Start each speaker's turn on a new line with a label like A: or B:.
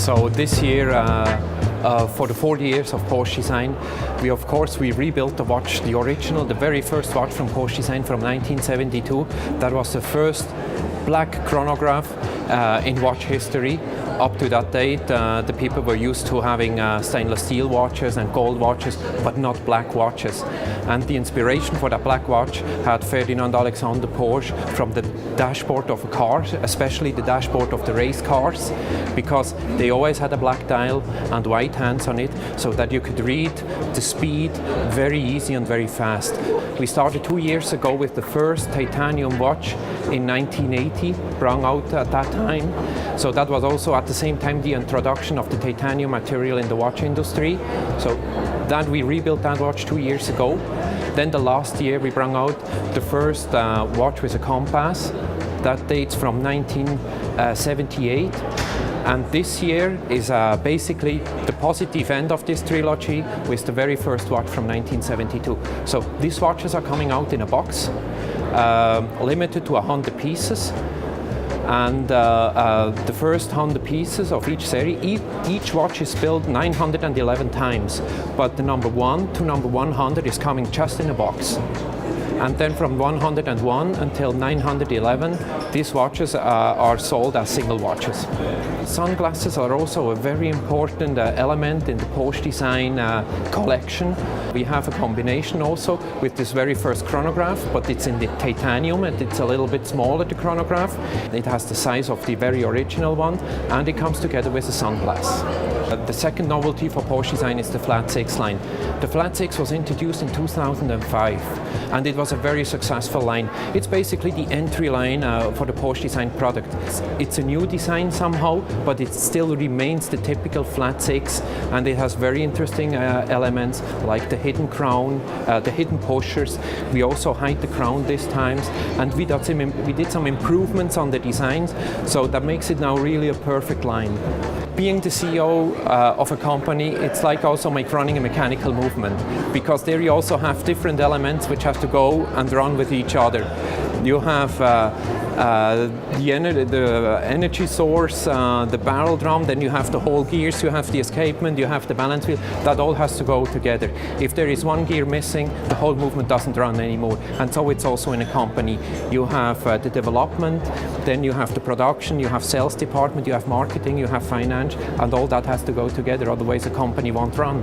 A: So this year, for the 40 years of Porsche design, we rebuilt the watch, the original, the very first watch from Porsche design from 1972. That was the first black chronograph in watch history. Up to that date, the people were used to having stainless steel watches and gold watches, but not black watches. And the inspiration for that black watch had Ferdinand Alexander Porsche from the dashboard of a car, especially the dashboard of the race cars, because they always had a black dial and white hands on it, so that you could read the speed very easy and very fast. We started 2 years ago with the first titanium watch in 1980, sprung out at that time. So that was also at the same time the introduction of the titanium material in the watch industry. So that we rebuilt that watch 2 years ago. Then the last year we brought out the first watch with a compass. That dates from 1978. And this year is basically the positive end of this trilogy with the very first watch from 1972. So these watches are coming out in a box, limited to 100 pieces. And the first 100 pieces of each series, each watch is built 911 times, but the number 1 to number 100 is coming just in a box. And then from 101 until 911, these watches are sold as single watches. Sunglasses are also a very important element in the Porsche design collection. We have a combination also with this very first chronograph, but it's in the titanium and it's a little bit smaller, the chronograph. It has the size of the very original one, and it comes together with a sunglass. The second novelty for Porsche design is the Flat 6 line. The Flat 6 was introduced in 2005, and it was a very successful line. It's basically the entry line for the Porsche design product. It's a new design somehow, but it still remains the typical Flat 6, and it has very interesting elements like the hidden crown, the hidden pushers. We also hide the crown this time, and we did some improvements on the designs, so that makes it now really a perfect line. Being the CEO of a company, it's like also running a mechanical movement, because there you also have different elements which have to go and run with each other. You have the energy source, the barrel drum, then you have the whole gears, you have the escapement, you have the balance wheel. That all has to go together. If there is one gear missing, the whole movement doesn't run anymore. And so it's also in a company. You have the development, then you have the production, you have sales department, you have marketing, you have finance, and all that has to go together, otherwise a company won't run.